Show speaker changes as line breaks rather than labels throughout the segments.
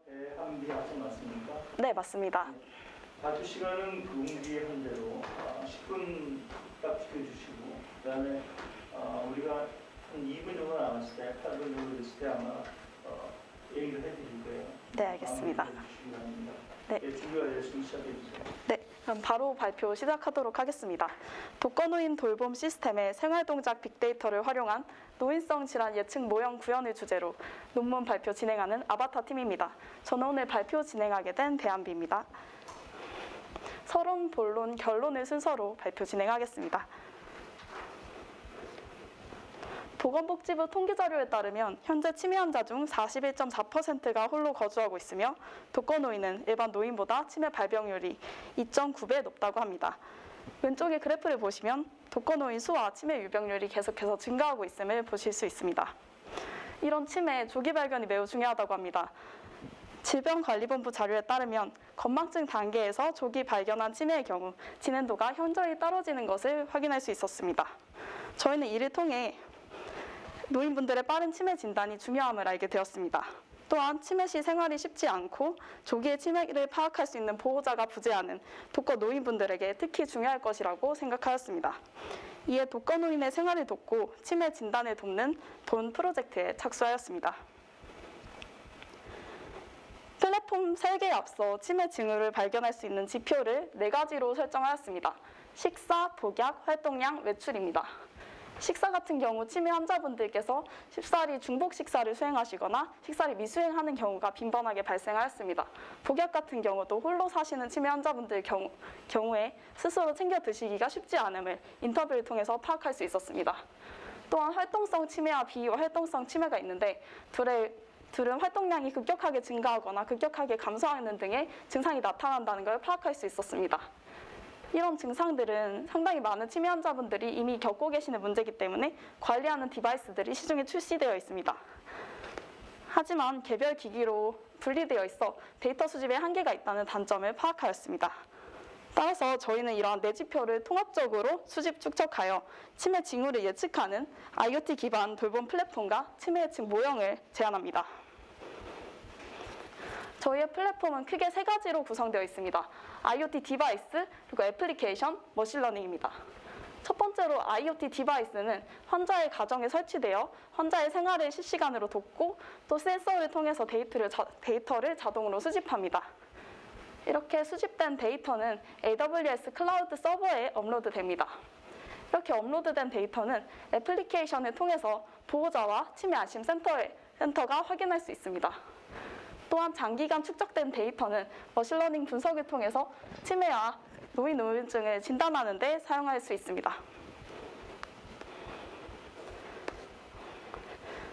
대한비 학생 맞습니까?
네, 맞습니다.
발표 시간은 공지한 대로 10분 딱 지켜주시고 그다음에 우리가 한 2분 정도 남았을 때 8분 정도 됐을 때 아마 얘기를 해드릴 거예요.
네, 알겠습니다. 네.
네, 준비가 되었으면 시작해 주세요.
네, 그럼 바로 발표 시작하도록 하겠습니다. 독거노인 돌봄 시스템의 생활동작 빅데이터를 활용한 노인성 질환 예측 모형 구현을 주제로 논문 발표 진행하는 아바타 팀입니다. 저는 오늘 발표 진행하게 된 대한비입니다. 서론, 본론, 결론을 순서로 발표 진행하겠습니다. 보건복지부 통계자료에 따르면 현재 치매 환자 중 41.4%가 홀로 거주하고 있으며 독거노인은 일반 노인보다 치매 발병률이 2.9배 높다고 합니다. 왼쪽의 그래프를 보시면 독거노인 수와 치매 유병률이 계속해서 증가하고 있음을 보실 수 있습니다. 이런 치매 조기 발견이 매우 중요하다고 합니다. 질병관리본부 자료에 따르면 건망증 단계에서 조기 발견한 치매의 경우 진행도가 현저히 떨어지는 것을 확인할 수 있었습니다. 저희는 이를 통해 노인분들의 빠른 치매 진단이 중요함을 알게 되었습니다. 또한 치매 시 생활이 쉽지 않고 조기에 치매를 파악할 수 있는 보호자가 부재하는 독거 노인분들에게 특히 중요할 것이라고 생각하였습니다. 이에 독거 노인의 생활을 돕고 치매 진단을 돕는 본 프로젝트에 착수하였습니다. 플랫폼 3개에 앞서 치매 징후를 발견할 수 있는 지표를 4가지로 설정하였습니다. 식사, 복약, 활동량, 외출입니다. 식사 같은 경우 치매 환자분들께서 쉽사리 중복 식사를 수행하시거나 식사를 미수행하는 경우가 빈번하게 발생하였습니다. 복약 같은 경우도 홀로 사시는 치매 환자분들 경우에 스스로 챙겨 드시기가 쉽지 않음을 인터뷰를 통해서 파악할 수 있었습니다. 또한 활동성 치매와 비활동성 치매가 있는데 둘은 활동량이 급격하게 증가하거나 급격하게 감소하는 등의 증상이 나타난다는 걸 파악할 수 있었습니다. 이런 증상들은 상당히 많은 치매 환자분들이 이미 겪고 계시는 문제이기 때문에 관리하는 디바이스들이 시중에 출시되어 있습니다. 하지만 개별 기기로 분리되어 있어 데이터 수집에 한계가 있다는 단점을 파악하였습니다. 따라서 저희는 이러한 4지표를 통합적으로 수집 축적하여 치매 징후를 예측하는 IoT 기반 돌봄 플랫폼과 치매 예측 모형을 제안합니다. 저희의 플랫폼은 크게 3가지로 구성되어 있습니다. IoT 디바이스, 그리고 애플리케이션, 머신러닝입니다. 첫 번째로 IoT 디바이스는 환자의 가정에 설치되어 환자의 생활을 실시간으로 돕고 또 센서를 통해서 데이터를 자동으로 수집합니다. 이렇게 수집된 데이터는 AWS 클라우드 서버에 업로드됩니다. 이렇게 업로드된 데이터는 애플리케이션을 통해서 보호자와 치매 안심 센터가 확인할 수 있습니다. 또한 장기간 축적된 데이터는 머신러닝 분석을 통해서 치매와 노인 우울증을 진단하는 데 사용할 수 있습니다.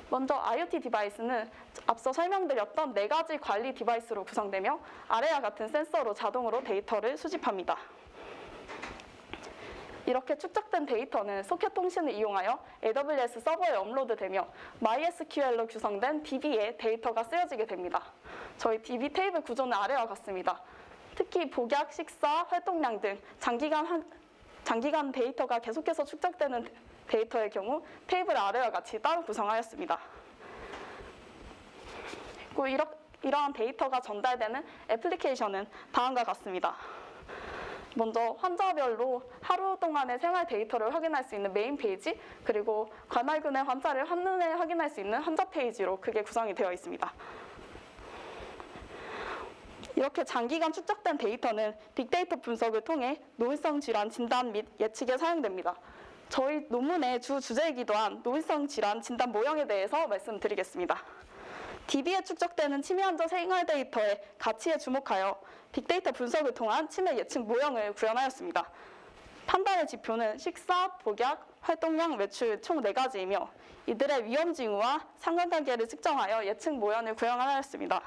먼저 IoT 디바이스는 앞서 설명드렸던 4가지 관리 디바이스로 구성되며 아래와 같은 센서로 자동으로 데이터를 수집합니다. 이렇게 축적된 데이터는 소켓 통신을 이용하여 AWS 서버에 업로드되며 MySQL로 구성된 DB에 데이터가 쓰여지게 됩니다. 저희 DB 테이블 구조는 아래와 같습니다. 특히 복약, 식사, 활동량 등 장기간 데이터가 계속해서 축적되는 데이터의 경우 테이블 아래와 같이 따로 구성하였습니다. 그리고 이러한 데이터가 전달되는 애플리케이션은 다음과 같습니다. 먼저 환자별로 하루 동안의 생활 데이터를 확인할 수 있는 메인 페이지, 그리고 관할군의 환자를 한눈에 확인할 수 있는 환자 페이지로 크게 구성이 되어 있습니다. 이렇게 장기간 축적된 데이터는 빅데이터 분석을 통해 노인성 질환 진단 및 예측에 사용됩니다. 저희 논문의 주제이기도 한 노인성 질환 진단 모형에 대해서 말씀드리겠습니다. DB에 축적되는 치매 환자 생활 데이터의 가치에 주목하여 빅데이터 분석을 통한 치매 예측 모형을 구현하였습니다. 판단의 지표는 식사, 복약, 활동량, 외출 총 4가지이며 이들의 위험 징후와 상관관계를 측정하여 예측 모형을 구현하였습니다.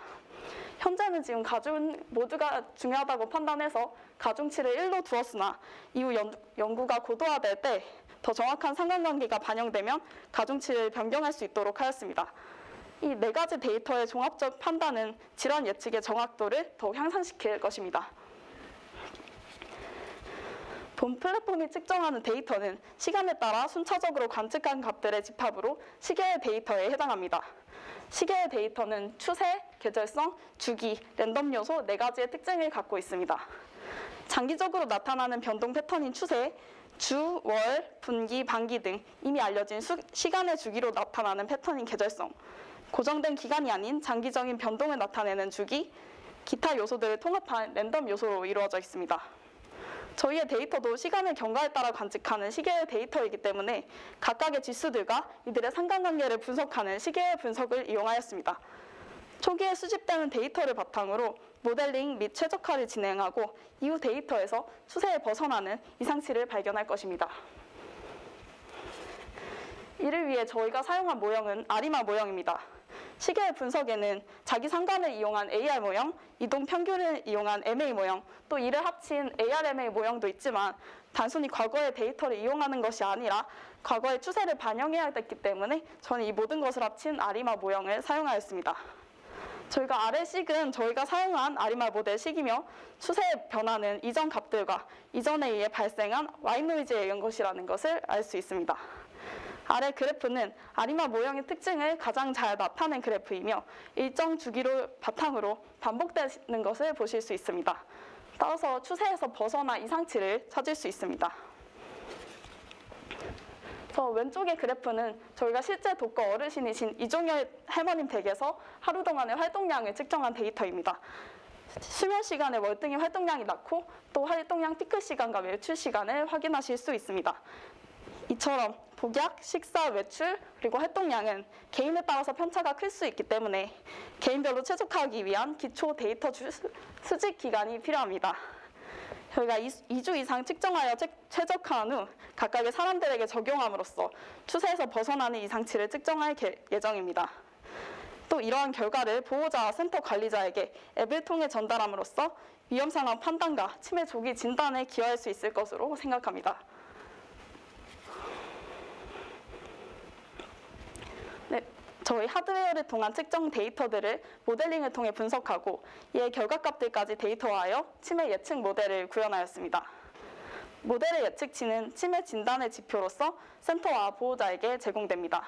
현재는 지금 가중 모두가 중요하다고 판단해서 가중치를 1로 두었으나 이후 연구가 고도화될 때 더 정확한 상관관계가 반영되면 가중치를 변경할 수 있도록 하였습니다. 이 4가지 데이터의 종합적 판단은 질환 예측의 정확도를 더욱 향상시킬 것입니다. 본 플랫폼이 측정하는 데이터는 시간에 따라 순차적으로 관측한 값들의 집합으로 시계의 데이터에 해당합니다. 시계의 데이터는 추세, 계절성, 주기, 랜덤 요소 4가지의 특징을 갖고 있습니다. 장기적으로 나타나는 변동 패턴인 추세, 주, 월, 분기, 반기 등 이미 알려진 시간의 주기로 나타나는 패턴인 계절성, 고정된 기간이 아닌 장기적인 변동을 나타내는 주기, 기타 요소들을 통합한 랜덤 요소로 이루어져 있습니다. 저희의 데이터도 시간의 경과에 따라 관측하는 시계의 데이터이기 때문에 각각의 지수들과 이들의 상관관계를 분석하는 시계의 분석을 이용하였습니다. 초기에 수집되는 데이터를 바탕으로 모델링 및 최적화를 진행하고 이후 데이터에서 추세에 벗어나는 이상치를 발견할 것입니다. 이를 위해 저희가 사용한 모형은 아리마 모형입니다. 시계의 분석에는 자기 상관을 이용한 AR 모형, 이동 평균을 이용한 MA 모형, 또 이를 합친 ARMA 모형도 있지만 단순히 과거의 데이터를 이용하는 것이 아니라 과거의 추세를 반영해야 됐기 때문에 저는 이 모든 것을 합친 아리마 모형을 사용하였습니다. 저희가 아래 식은 저희가 사용한 아리마 모델 식이며 추세의 변화는 이전 값들과 이전에 의해 발생한 Y 노이즈에 의한 것이라는 것을 알 수 있습니다. 아래 그래프는 아리마 모형의 특징을 가장 잘 나타낸 그래프이며 일정 주기를 바탕으로 반복되는 것을 보실 수 있습니다. 따라서 추세에서 벗어나 이상치를 찾을 수 있습니다. 저 왼쪽의 그래프는 저희가 실제 독거 어르신이신 이종열 할머님 댁에서 하루 동안의 활동량을 측정한 데이터입니다. 수면 시간에 월등히 활동량이 낮고 또 활동량 피크 시간과 외출 시간을 확인하실 수 있습니다. 이처럼 복약, 식사, 외출, 그리고 활동량은 개인에 따라서 편차가 클 수 있기 때문에 개인별로 최적화하기 위한 기초 데이터 수집 기간이 필요합니다. 저희가 2주 이상 측정하여 최적화한 후 각각의 사람들에게 적용함으로써 추세에서 벗어나는 이상치를 측정할 예정입니다. 또 이러한 결과를 보호자와 센터 관리자에게 앱을 통해 전달함으로써 위험 상황 판단과 치매 조기 진단에 기여할 수 있을 것으로 생각합니다. 네, 저희 하드웨어를 통한 측정 데이터들을 모델링을 통해 분석하고 이에 결과값들까지 데이터화하여 치매 예측 모델을 구현하였습니다. 모델의 예측치는 치매 진단의 지표로서 센터와 보호자에게 제공됩니다.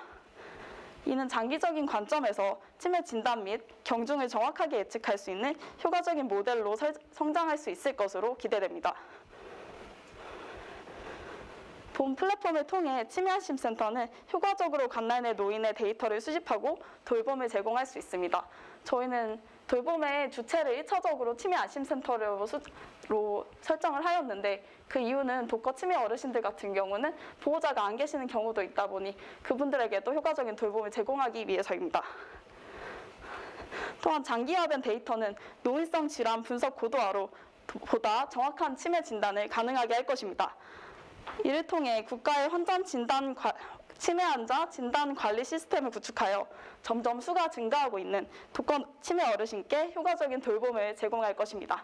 이는 장기적인 관점에서 치매 진단 및 경중을 정확하게 예측할 수 있는 효과적인 모델로 성장할 수 있을 것으로 기대됩니다. 본 플랫폼을 통해 치매안심센터는 효과적으로 갓날 내 노인의 데이터를 수집하고 돌봄을 제공할 수 있습니다. 저희는 돌봄의 주체를 1차적으로 치매안심센터로 설정을 하였는데 그 이유는 독거 치매 어르신들 같은 경우는 보호자가 안 계시는 경우도 있다 보니 그분들에게도 효과적인 돌봄을 제공하기 위해서입니다. 또한 장기화된 데이터는 노인성 질환 분석 고도화로 보다 정확한 치매 진단을 가능하게 할 것입니다. 이를 통해 국가의 치매 환자 진단 관리 시스템을 구축하여 점점 수가 증가하고 있는 독거 치매 어르신께 효과적인 돌봄을 제공할 것입니다.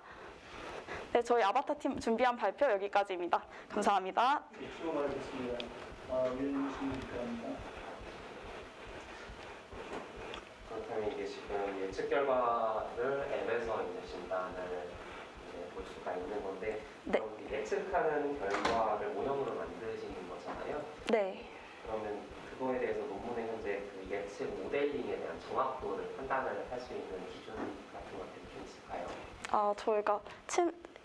네, 저희 아바타 팀 준비한 발표 여기까지입니다. 감사합니다.
네, 수고 많으셨습니다. 위원님 바랍니다.
그렇다면 이게 지금 예측 결과를 앱에서 이제 진단을 볼 수가 있는 건데
네.
그럼 예측하는 결과를 모형으로 만드시는 거잖아요.
네.
그러면 그거에 대해서 논문에 현재 그 예측 모델링에 대한 정확도를 판단을 할 수 있는 기준 같은 것들이 좀 있을까요?
저희가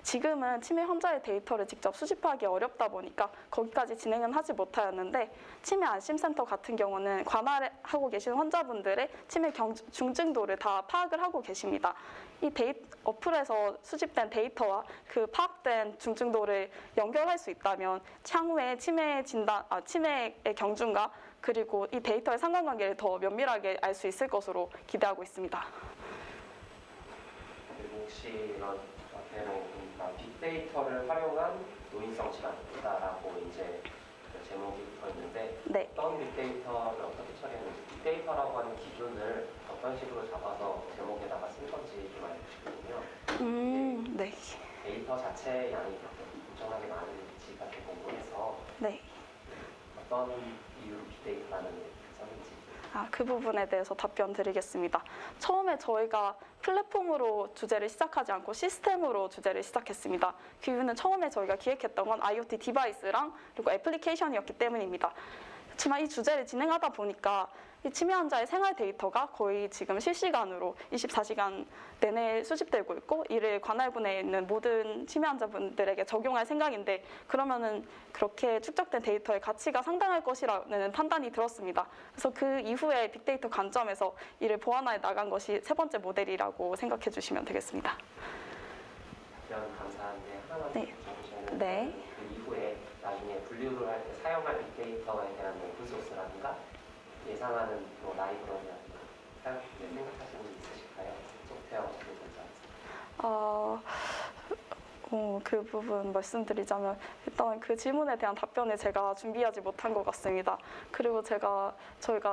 지금은 치매 환자의 데이터를 직접 수집하기 어렵다 보니까 거기까지 진행은 하지 못하였는데 치매 안심센터 같은 경우는 관할하고 계신 환자분들의 치매 중증도를 다 파악을 하고 계십니다. 이 어플에서 수집된 데이터와 그 파악된 중증도를 연결할 수 있다면 향후에 치매의 경중과 그리고 이 데이터의 상관관계를 더 면밀하게 알 수 있을 것으로 기대하고 있습니다.
그리고 혹시 이런 보니까 빅데이터를 활용한 노인성 질환이다라고 이제 그 제목이 붙어 있는데
네.
어떤 빅데이터를 어떻게 처리했는지 빅데이터라고 하는 기준을 어떤 식으로 잡아서 제목에다가 쓴 건지 좀 알려주시거든요.
네.
데이터 자체의 양이 그렇게 일정하게 많은지가 궁금해서
네.
어떤 이유로 빅데이터라는 얘기를 썼는지.
그 부분에 대해서 답변 드리겠습니다. 처음에 저희가 플랫폼으로 주제를 시작하지 않고 시스템으로 주제를 시작했습니다. 그 이유는 처음에 저희가 기획했던 건 IoT 디바이스랑 그리고 애플리케이션이었기 때문입니다. 그렇지만 이 주제를 진행하다 보니까 이 치매 환자의 생활 데이터가 거의 지금 실시간으로 24시간 내내 수집되고 있고 이를 관할군에 있는 모든 치매 환자분들에게 적용할 생각인데 그러면은 그렇게 축적된 데이터의 가치가 상당할 것이라는 판단이 들었습니다. 그래서 그 이후에 빅데이터 관점에서 이를 보완해 나간 것이 세 번째 모델이라고 생각해 주시면 되겠습니다.
답변 감사한데 하나만
네.
여쭤보시면
네.
그 이후에 나중에 분류를 할 때 사용할 빅데이터에 대한 오픈소스라든가 예상하는 뭐 라이브러리라든가 사용 생각하시는 게 있으실까요? 소프트웨어 관련해서.
그 부분 말씀드리자면 일단 그 질문에 대한 답변을 제가 준비하지 못한 것 같습니다. 그리고 저희가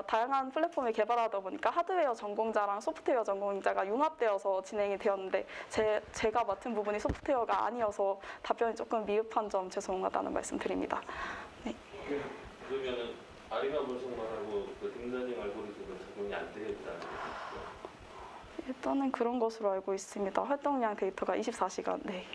다양한 플랫폼을 개발하다 보니까 하드웨어 전공자랑 소프트웨어 전공자가 융합되어서 진행이 되었는데 제가 맡은 부분이 소프트웨어가 아니어서 답변이 조금 미흡한 점 죄송하다는 말씀드립니다.
그러면은 아리나 분석만 하고 그 딥러닝 알고리즘은 적용이 안 되겠다는 거죠?
일단은 그런 것으로 알고 있습니다. 활동량 데이터가 24시간. 네.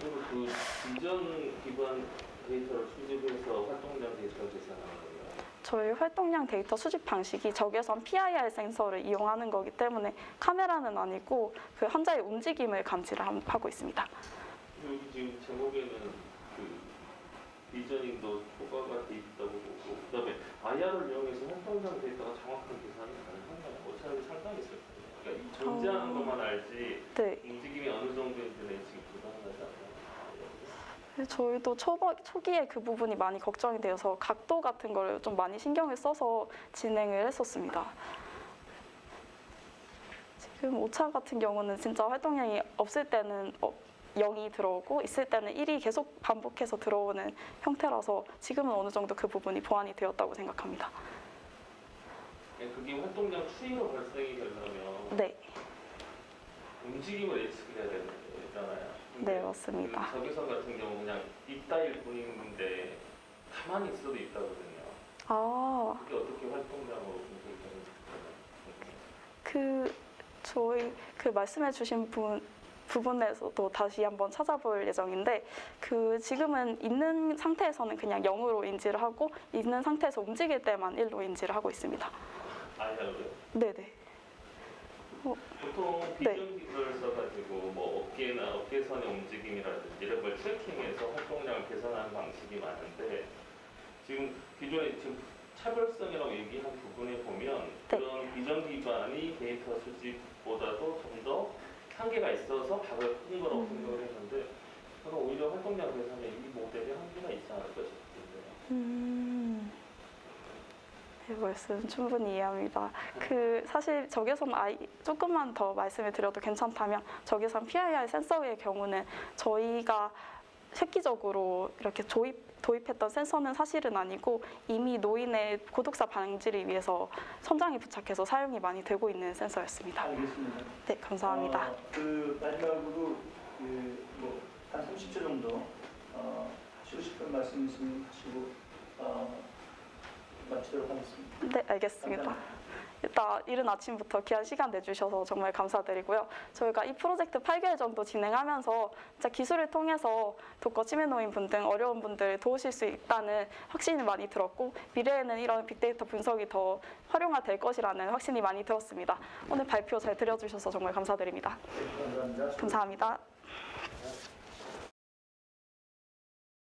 그리고 그 비전 기반 데이터를 수집해서 활동량 데이터를 계산하는 건가요?
저희 활동량 데이터 수집 방식이 적외선 PIR 센서를 이용하는 거기 때문에 카메라는 아니고 그 환자의 움직임을 감지를 하고 있습니다.
여기 지금 제목에는 그 비전ing도 효과가 돼 있다고 보고 그다음에 IR을 이용해서 활동량 데이터가 정확한 계산이 가능한가요? 어차피 상당히 있을 거예요. 그러니까 이 존재하는 것만 알지
네.
움직임이 어느 정도인지는 지금 불가능하지 않나요?
저희도 초기에 그 부분이 많이 걱정이 되어서 각도 같은 걸 좀 많이 신경을 써서 진행을 했었습니다. 지금 5차 같은 경우는 진짜 활동량이 없을 때는 0이 들어오고 있을 때는 1이 계속 반복해서 들어오는 형태라서 지금은 어느 정도 그 부분이 보완이 되었다고 생각합니다.
그게 활동량 추이로 발생이 되려면
네,
움직임을 예측을 해야 되는 거잖아요.
네 맞습니다.
그 적외선 같은 경우 그냥 있다일 뿐인데 가만히 있어도 있다거든요.
아,
그게 어떻게 활동량으로 분석이 되는지.
저희 말씀해주신 부분에서도 다시 한번 찾아볼 예정인데 지금은 있는 상태에서는 그냥 0으로 인지를 하고 있는 상태에서 움직일 때만 1로 인지를 하고 있습니다.
아니요.
네네.
보통 비전기를 써가지고 뭐 어깨선의 움직임이라든지 이런 걸 트래킹해서 활동량을 계산하는 방식이 많은데 지금 기존에 지금 차별성이라고 얘기한 부분에 보면
네.
그런 비전 기반이 데이터 수집보다도 좀 더 한계가 있어서 박을 푼 거라고 생각을 했는데 저는 오히려 활동량 계산에 이 모델이 한계가 있지 않을까 싶은데요.
네, 말씀 충분히 이해합니다. 사실 적외선 조금만 더 말씀을 드려도 괜찮다면 적외선 PIR 센서의 경우는 저희가 획기적으로 이렇게 도입했던 센서는 사실은 아니고 이미 노인의 고독사 방지를 위해서 천장에 부착해서 사용이 많이 되고 있는 센서였습니다.
알겠습니다.
네, 감사합니다.
마지막으로 뭐한 30초 정도 하시고 싶은 말씀 있으면 하시고 마치도록 하겠습니다.
네, 알겠습니다.
감사합니다.
일단 이른 아침부터 귀한 시간 내주셔서 정말 감사드리고요. 저희가 이 프로젝트 8개월 정도 진행하면서 진짜 기술을 통해서 독거 치매 노인분 등 어려운 분들 도우실 수 있다는 확신이 많이 들었고 미래에는 이런 빅데이터 분석이 더 활용화될 것이라는 확신이 많이 들었습니다. 오늘 발표 잘 들어주셔서 정말 감사드립니다.
네, 감사합니다.
감사합니다.